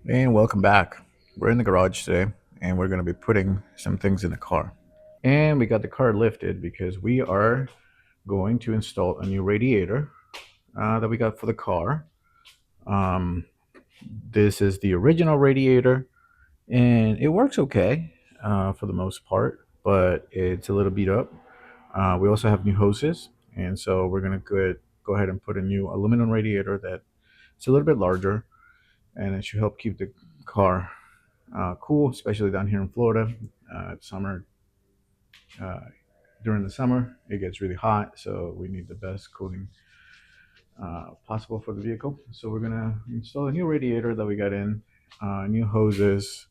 And welcome back. We're in the garage today and we're going to be putting some things in the car. And we got the car lifted because we are going to install a new radiator that we got for the car. Um, this is the original radiator and it works okay for the most part, but it's a little beat up. We also have new hoses, and so we're going to go ahead and put a new aluminum radiator that it's a little bit larger and it should help keep the car cool, especially down here in Florida. Summer uh, During the summer, it gets really hot, so we need the best cooling possible for the vehicle. So we're gonna install a new radiator that we got in, new hoses.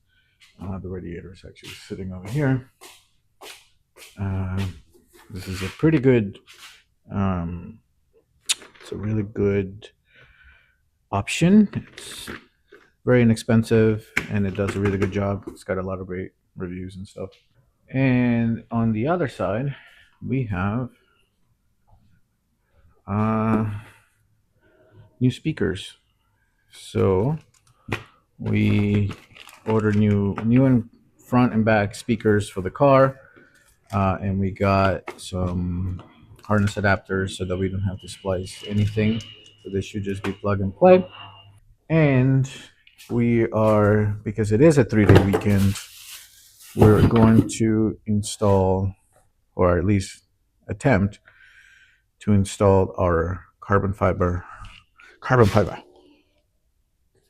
The radiator is actually sitting over here. Uh, this is a pretty good. Um, it's a really good option. It's very inexpensive and it does a really good job. It's got a lot of great reviews and stuff. And on the other side, we have uh, new speakers. So we ordered new and front and back speakers for the car, and we got some harness adapters so that we don't have to splice anything. So this should just be plug and play. And we are, because it is a 3 day weekend, we're going to install, or at least attempt to install our carbon fiber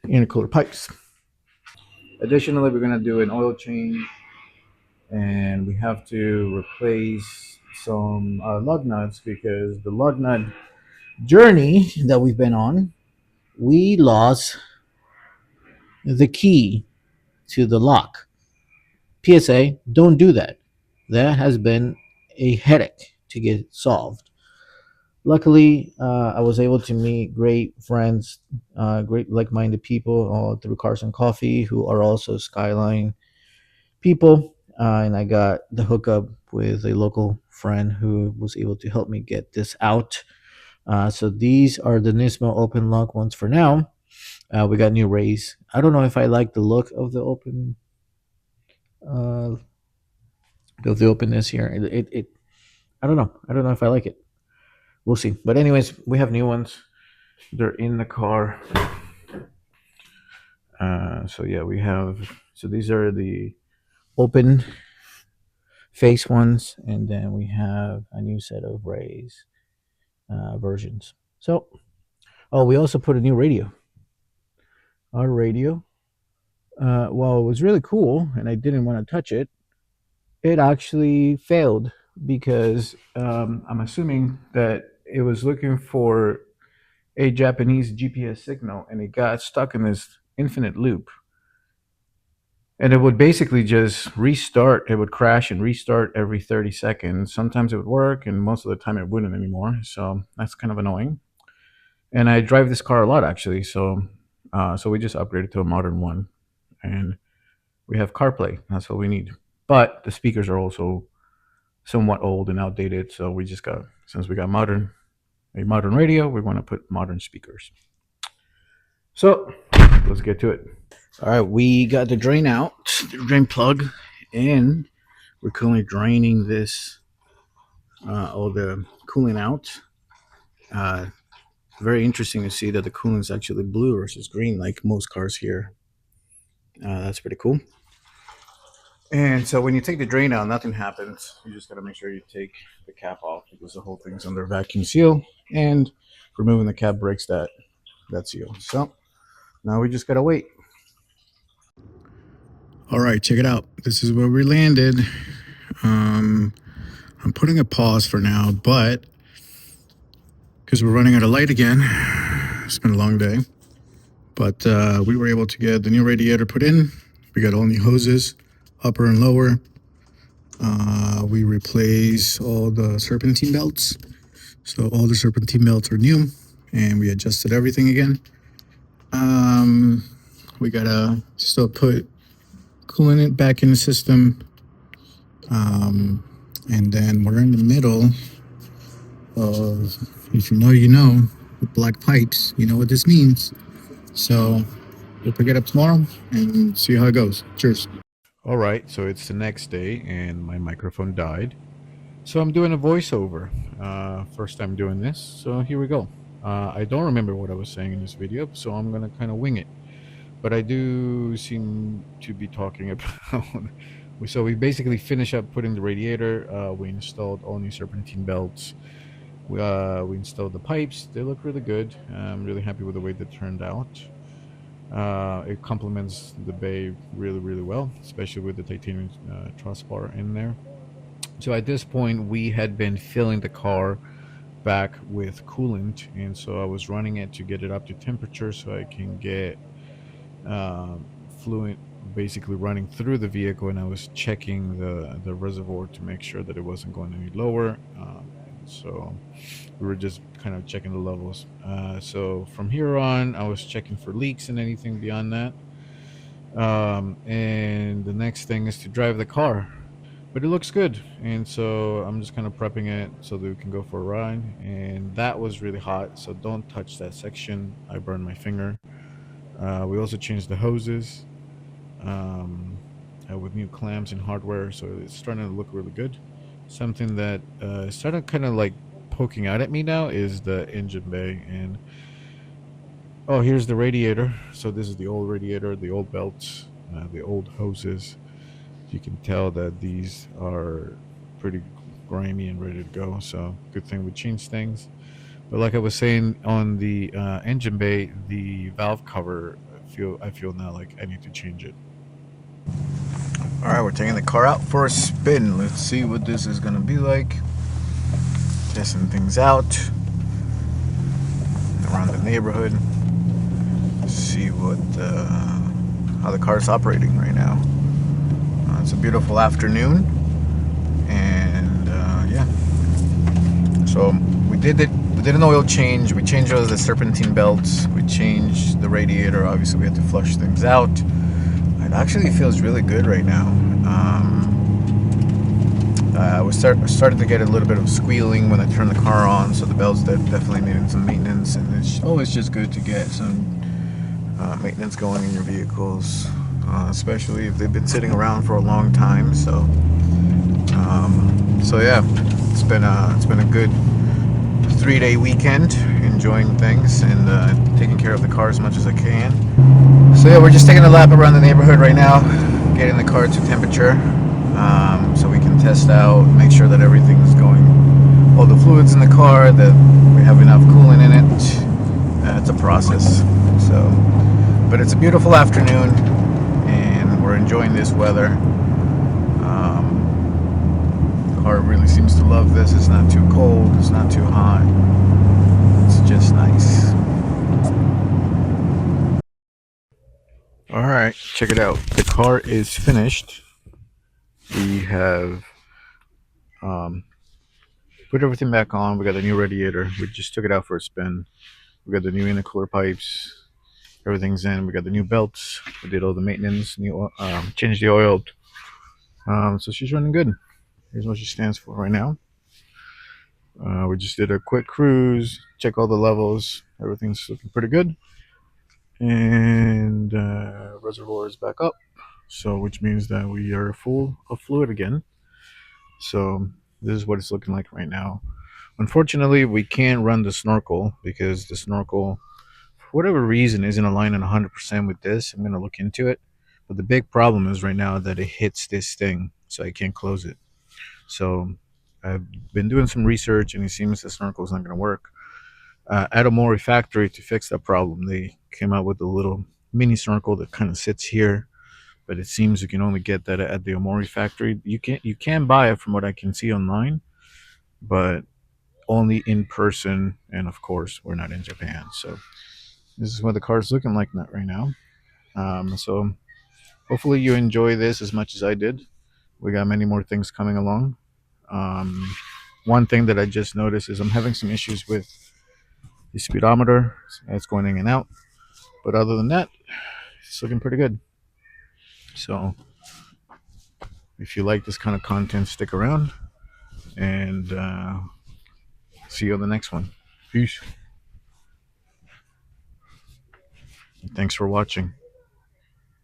intercooler pipes. Additionally, we're going to do an oil change and we have to replace some lug nuts because the lug nut journey that we've been on, we lost the key to the lock. PSA, don't do that. That has been a headache to get solved. Luckily, I was able to meet great friends, great like-minded people through Cars and Coffee, who are also Skyline people, and I got the hookup with a local friend who was able to help me get this out. So these are the Nismo open lock ones for now. We got new rays. I don't know if I like the look of the uh, openness here. I don't know. I don't know if I like it. We'll see. But anyways, we have new ones. They're in the car. So yeah, we have. So these are the open face ones, and then we have a new set of rays versions. So, oh, we also put a new radio. Our radio, while it was really cool, and I didn't want to touch it, it actually failed because I'm assuming that it was looking for a Japanese GPS signal, and it got stuck in this infinite loop. And it would basically just restart. It would crash and restart every 30 seconds. Sometimes it would work, and most of the time it wouldn't anymore. So that's kind of annoying. And I drive this car a lot actually, so we just upgraded to a modern one, and we have CarPlay. That's what we need. But the speakers are also somewhat old and outdated, so we just got since we got a modern radio, we want to put modern speakers. So let's get to it. All right, we got the drain out, the drain plug, and we're currently draining this, all the cooling out. Uh, Very interesting to see that the coolant is actually blue versus green, like most cars here. That's pretty cool. And so when you take the drain out, nothing happens. You just got to make sure you take the cap off because the whole thing's under vacuum seal, and removing the cap breaks that seal. So now we just gotta wait. All right, check it out. This is where we landed. Um, I'm putting a pause for now, but because we're running out of light again, it's been a long day. But we were able to get the new radiator put in. We got all new hoses, upper and lower. We replaced all the serpentine belts. So all the serpentine belts are new, and we adjusted everything again. We gotta still put coolant back in the system. And then we're in the middle of, if you know, the black pipes. You know what this means. So We'll pick it up tomorrow and see how it goes. Cheers. All right, so it's the next day, and my microphone died. So I'm doing a voiceover. First time doing this, so here we go. I don't remember what I was saying in this video, so I'm gonna kind of wing it. But I do seem to be talking about. So we basically finished up putting the radiator. We installed all new serpentine belts. We installed the pipes. They look really good. I'm really happy with the way they turned out. It complements the bay really, really well, especially with the titanium truss bar in there. So at this point, we had been filling the car back with coolant, and so I was running it to get it up to temperature so I can get fluid basically running through the vehicle, and I was checking the reservoir to make sure that it wasn't going any lower. And so we were just kind of checking the levels. So from here on, I was checking for leaks and anything beyond that. And the next thing is to drive the car, but it looks good, and so I'm just kind of prepping it so that we can go for a ride. And that was really hot, so don't touch that section. I burned my finger. We also changed the hoses um, with new clamps and hardware, so it's starting to look really good. Something that started kind of like poking out at me now is the engine bay. And oh, here's the radiator. So this is the old radiator, the old belts, the old hoses. You can tell that these are pretty grimy and ready to go. So good thing we changed things. But like I was saying on the engine bay, the valve cover, I feel now like I need to change it. All right, we're taking the car out for a spin. Let's see what this is gonna be like. Testing things out around the neighborhood. See what how the car's operating right now. It's a beautiful afternoon, and yeah. So we did it. We did an oil change. We changed all the serpentine belts. We changed the radiator. Obviously, we had to flush things out. It actually feels really good right now. We started to get a little bit of squealing when I turned the car on, so the belts definitely needed some maintenance. And it's always just good to get some maintenance going in your vehicles, especially if they've been sitting around for a long time. So yeah, it's been a good 3-day weekend, enjoying things and taking care of the car as much as I can. So yeah, we're just taking a lap around the neighborhood right now, getting the car to temperature, so we can test out, make sure that everything's going, all the fluids in the car, that we have enough coolant in it. It's a process. So, but it's a beautiful afternoon, and we're enjoying this weather. The car really seems to love this. It's not too cold, it's not too hot. It's just nice. All right, check it out. The car is finished. We have put everything back on. We got the new radiator. We just took it out for a spin. We got the new intercooler pipes. Everything's in. We got the new belts. We did all the maintenance. Changed the oil. So she's running good. Here's what she stands for right now. We just did a quick cruise, check all the levels. Everything's looking pretty good. And reservoir is back up. So which means that we are full of fluid again. So this is what it's looking like right now. Unfortunately, we can't run the snorkel because the snorkel, for whatever reason, isn't aligning 100% with this. I'm going to look into it. But the big problem is right now that it hits this thing, so I can't close it. So I've been doing some research, and it seems the snorkel is not going to work. At Omori factory, to fix that problem, they came out with a little mini snorkel that kind of sits here, but it seems you can only get that at the Omori factory. You can buy it from what I can see online, but only in person. And of course, we're not in Japan, so this is what the car is looking like right now. So hopefully you enjoy this as much as I did. We got many more things coming along. Um, One thing that I just noticed is I'm having some issues with the speedometer. It's going in and out, but other than that, it's looking pretty good. So if you like this kind of content, stick around, and see you on the next one. Peace. Thanks for watching.